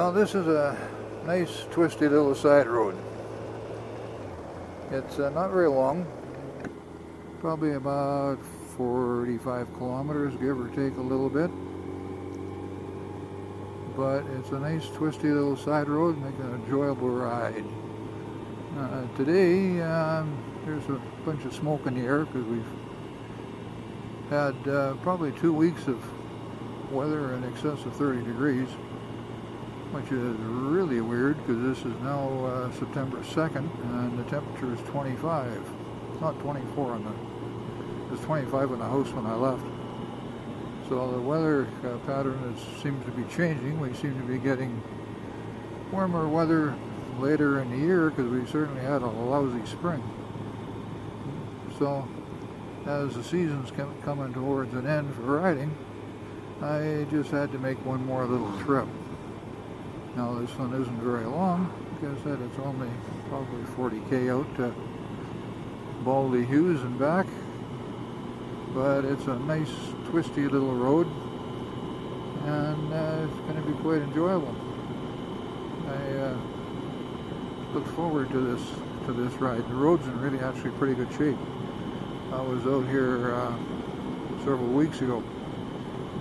Well, this is a nice twisty little side road. It's not very long, probably about 45 kilometers, give or take a little bit. But it's a nice twisty little side road, make an enjoyable ride. Today, there's a bunch of smoke in the air because we've had probably 2 weeks of weather in excess of 30 degrees, which is really weird because this is now September 2nd and the temperature is 25. It's not 24 on the, it was 25 in the house when I left. So the weather pattern seems to be changing. We seem to be getting warmer weather later in the year because we certainly had a lousy spring. So as the season's coming towards an end for riding, I just had to make one more little trip. Now this one isn't very long. Like I said, it's only probably 40k out to Baldy Hughes and back. But it's a nice twisty little road, and it's going to be quite enjoyable. I look forward to this ride. The road's in really actually pretty good shape. I was out here several weeks ago,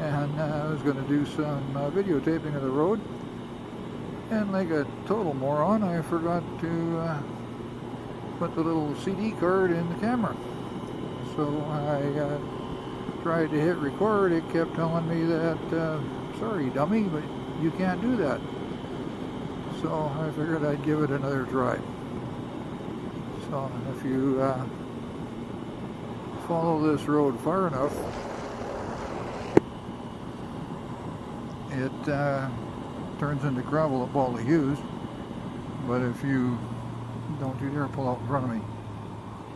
and I was going to do some videotaping of the road, and like a total moron, I forgot to put the little CD card in the camera. So I tried to hit record. It kept telling me that, sorry dummy, but you can't do that. So I figured I'd give it another try. So if you follow this road far enough, it turns into gravel at Baldy Hughes. But if you, don't you dare pull out in front of me.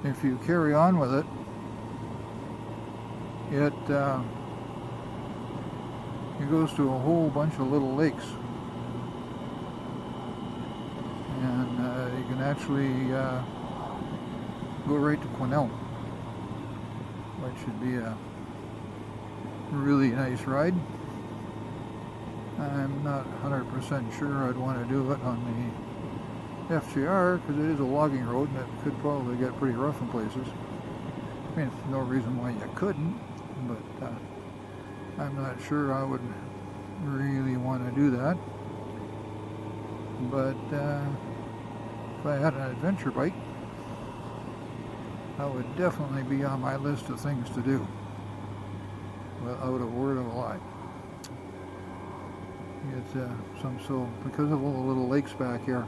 If you carry on with it, it goes to a whole bunch of little lakes, and you can actually go right to Quesnel, which should be a really nice ride. I'm not 100% sure I'd want to do it on the FGR because it is a logging road and it could probably get pretty rough in places. I mean, no reason why you couldn't, but I'm not sure I would really want to do that. But if I had an adventure bike, that would definitely be on my list of things to do, without a word of a lie. It's so because of all the little lakes back here,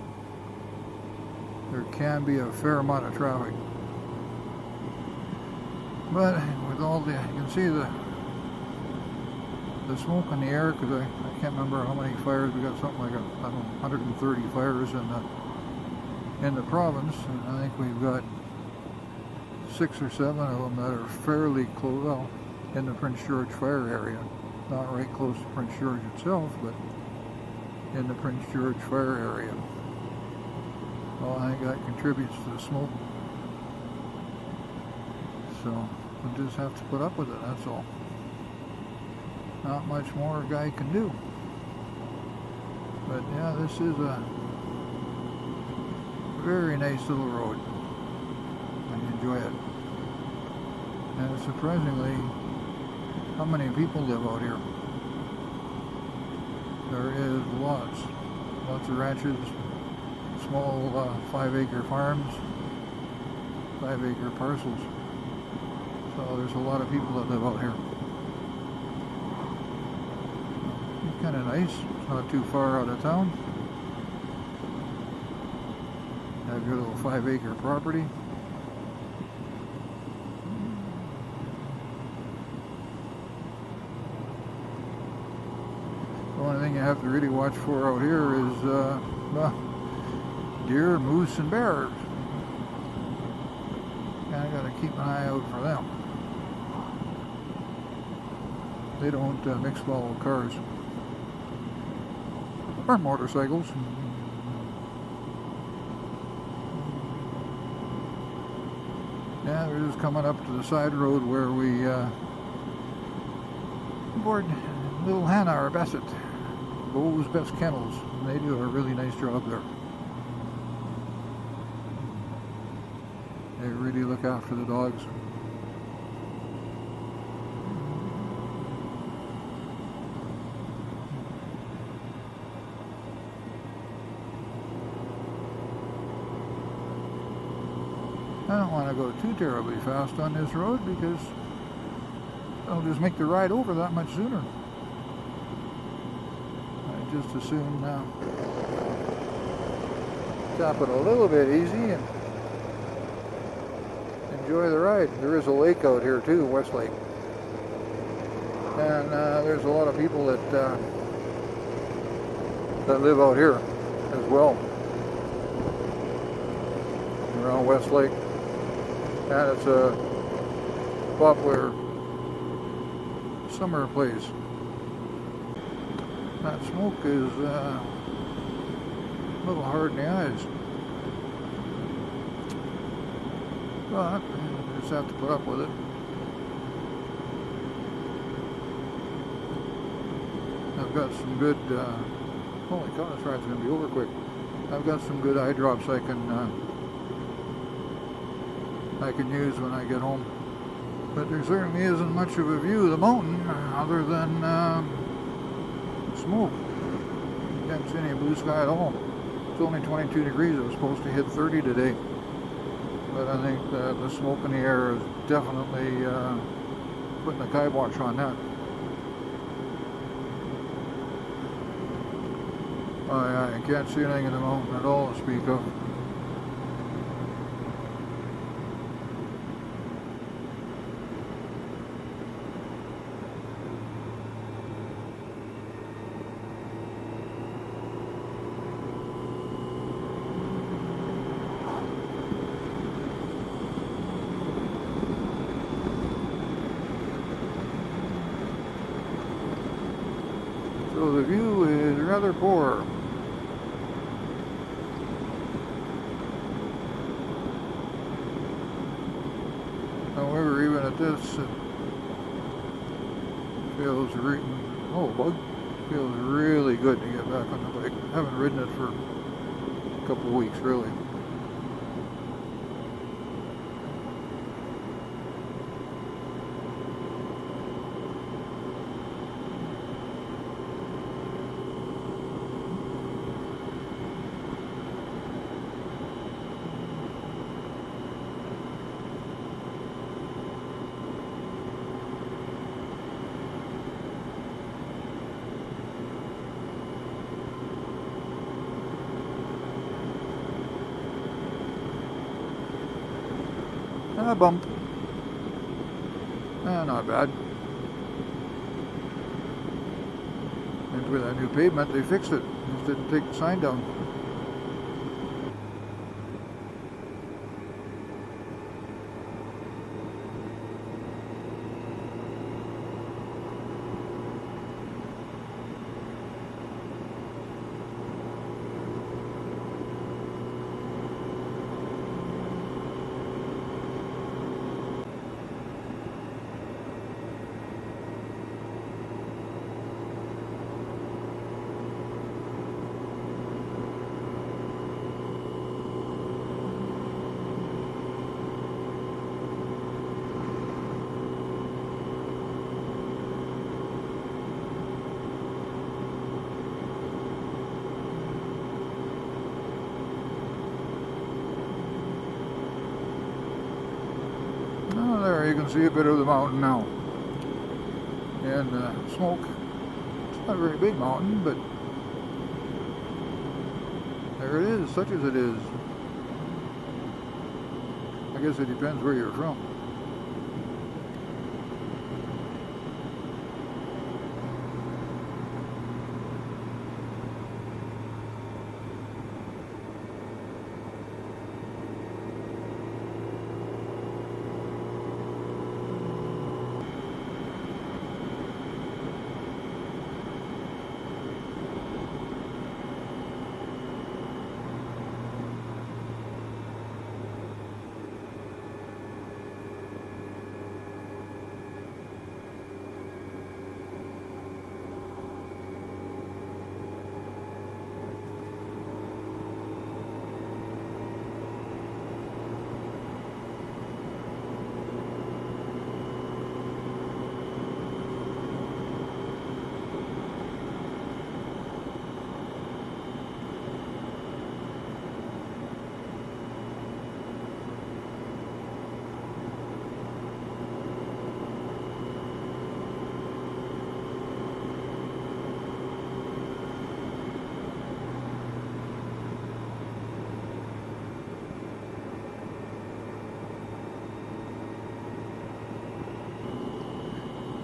there can be a fair amount of traffic. But with all the, you can see the smoke in the air, because I can't remember how many fires. We got something like 130 fires in the province, and I think we've got 6 or 7 of them that are fairly close, well, in the Prince George fire area, not right close to Prince George itself, but in the Prince George fire area. Well, I think that contributes to the smoke. So we'll just have to put up with it, that's all. Not much more a guy can do. But yeah, this is a very nice little road. I enjoy it. And surprisingly, how many people live out here? There is lots of ranches, small 5-acre farms, 5-acre parcels. So there's a lot of people that live out here. It's kind of nice. It's not too far out of town. Have your little 5-acre property. The only thing you have to really watch for out here is deer, moose, and bears. I gotta keep an eye out for them. They don't mix well with cars or motorcycles. Yeah, we're just coming up to the side road where we board little Hannah, our Bassett. Bo's Best Kennels, and they do a really nice job there. They really look after the dogs. I don't want to go too terribly fast on this road because I'll just make the ride over that much sooner. I just as soon tap it a little bit easy and enjoy the ride. There is a lake out here too, West Lake. And there's a lot of people that live out here as well, around West Lake. And it's a popular summer place. That smoke is a little hard in the eyes. But you just have to put up with it. I've got some good, holy cow, this ride's going to be over quick. I've got some good eye drops I can use when I get home. But there certainly isn't much of a view of the mountain other than smoke. You can't see any blue sky at all. It's only 22 degrees. It was supposed to hit 30 today. But I think the smoke in the air is definitely putting the kibosh on that. I can't see anything in the mountain at all to speak of. So the view is rather poor. However, even at this, it feels feels really good to get back on the bike. I haven't ridden it for a couple of weeks, really. A bump. Not bad. And with that new pavement, they fixed it. Just didn't take the sign down. There you can see a bit of the mountain now. And smoke. It's not a very big mountain, but there it is, such as it is. I guess it depends where you're from.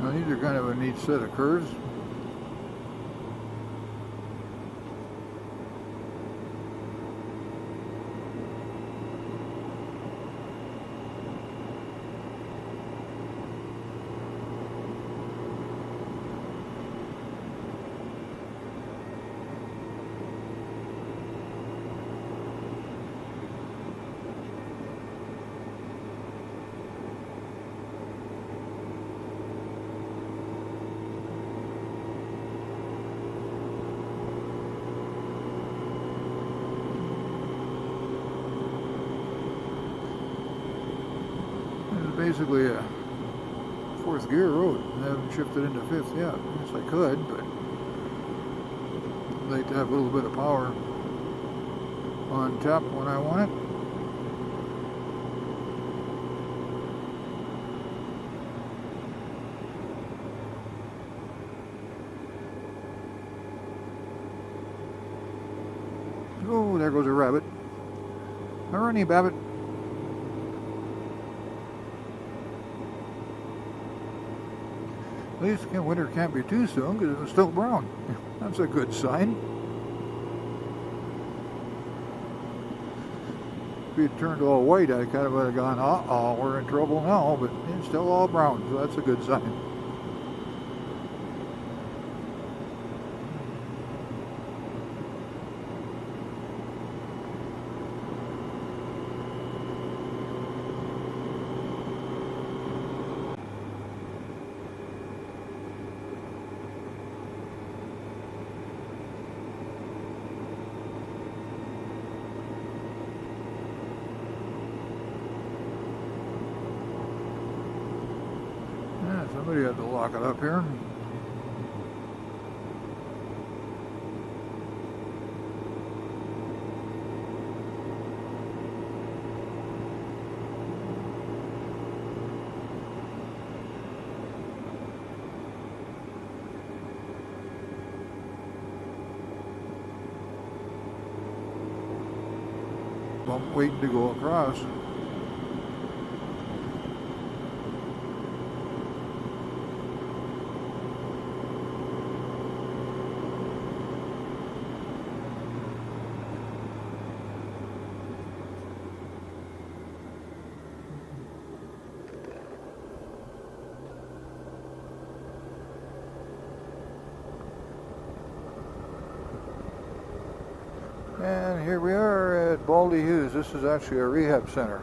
Now these are kind of a neat set of curves. Basically a fourth gear road. I haven't shifted into fifth yet. I guess I could, but I'd like to have a little bit of power on tap when I want it. Oh, there goes a rabbit. Hurry, Babbitt. At least winter can't be too soon because it's still brown. That's a good sign. If it turned all white, I kind of would have gone, uh-oh, we're in trouble now, but it's still all brown, so that's a good sign. Somebody had to lock it up here. Bump waiting to go across. And here we are at Baldy Hughes. This is actually a rehab center.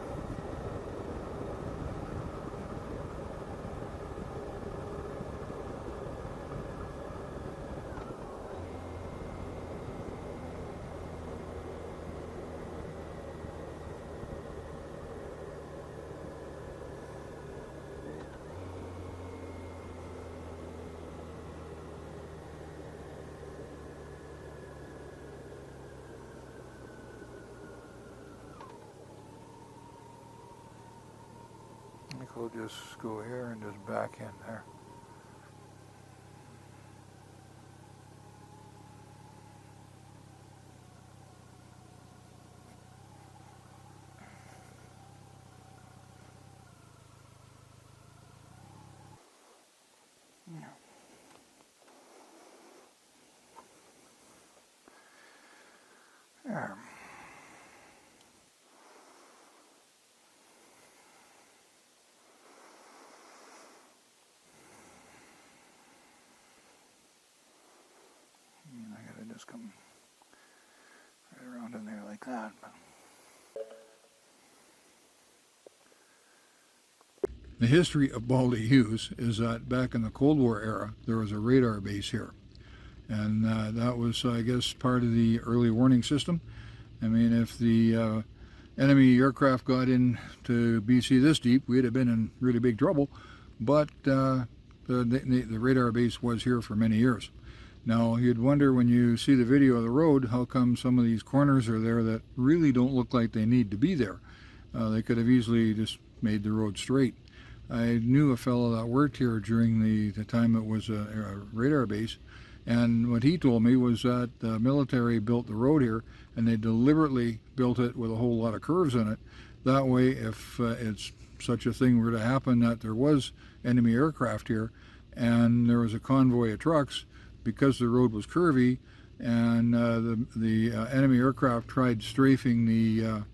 I think we'll just go here and just back in there. There. I gotta just come right around in there like that. The history of Baldy Hughes is that back in the Cold War era, there was a radar base here. And that was, I guess, part of the early warning system. I mean, if the enemy aircraft got into BC this deep, we'd have been in really big trouble. But the radar base was here for many years. Now, you'd wonder when you see the video of the road, how come some of these corners are there that really don't look like they need to be there. They could have easily just made the road straight. I knew a fellow that worked here during the time it was a radar base, and what he told me was that the military built the road here, and they deliberately built it with a whole lot of curves in it. That way, if it's such a thing were to happen that there was enemy aircraft here, and there was a convoy of trucks. Because the road was curvy, and the enemy aircraft tried strafing the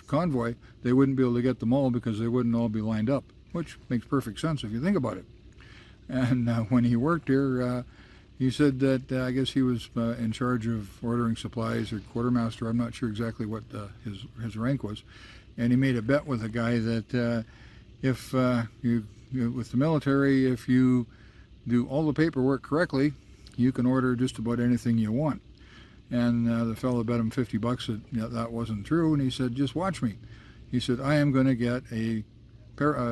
convoy, they wouldn't be able to get them all because they wouldn't all be lined up, which makes perfect sense if you think about it. And when he worked here, he said that I guess he was in charge of ordering supplies or quartermaster. I'm not sure exactly what his rank was, and he made a bet with a guy that if with the military, if you do all the paperwork correctly, you can order just about anything you want. And the fellow bet him $50 that that wasn't true, and he said, just watch me. He said, I am going to get a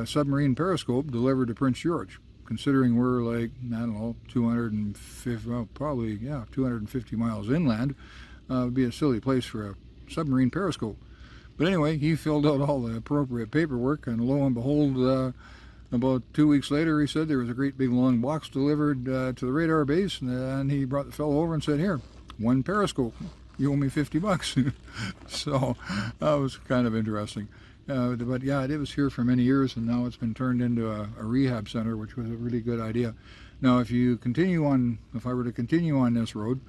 submarine periscope delivered to Prince George. Considering we're like, I don't know, 250, well, probably, yeah, 250 miles inland, would be a silly place for a submarine periscope. But anyway, he filled out all the appropriate paperwork, and lo and behold, about 2 weeks later, he said there was a great big long box delivered to the radar base, and he brought the fellow over and said, here, one periscope, you owe me $50. So that was kind of interesting. But yeah, it was here for many years, and now it's been turned into a rehab center, which was a really good idea. Now, if I were to continue on this road,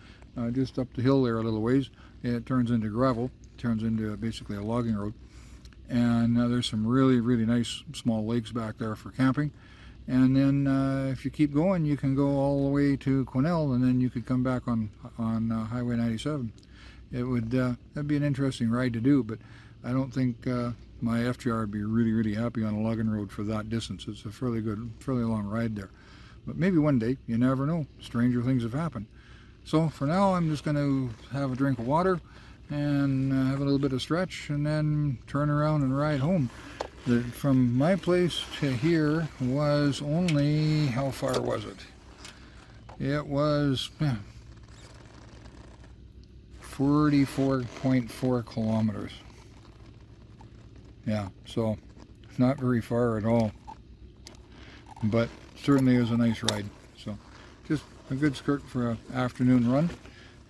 just up the hill there a little ways, it turns into gravel, turns into basically a logging road. And there's some really, really nice small lakes back there for camping. And then if you keep going, you can go all the way to Quesnel, and then you could come back on Highway 97. That'd be an interesting ride to do, but I don't think my FTR would be really, really happy on a logging road for that distance. It's a fairly long ride there. But maybe one day, you never know. Stranger things have happened. So for now, I'm just going to have a drink of water and have a little bit of stretch, and then turn around and ride home. From my place to here was only, how far was it? It was 44.4 kilometers. Yeah, so not very far at all, but certainly it was a nice ride. So just a good skirt for an afternoon run.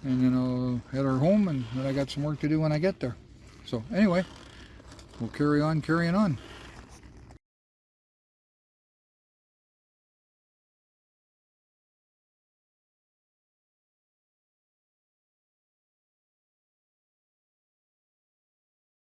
And then I'll head her home, and then I got some work to do when I get there. So anyway, we'll carry on carrying on.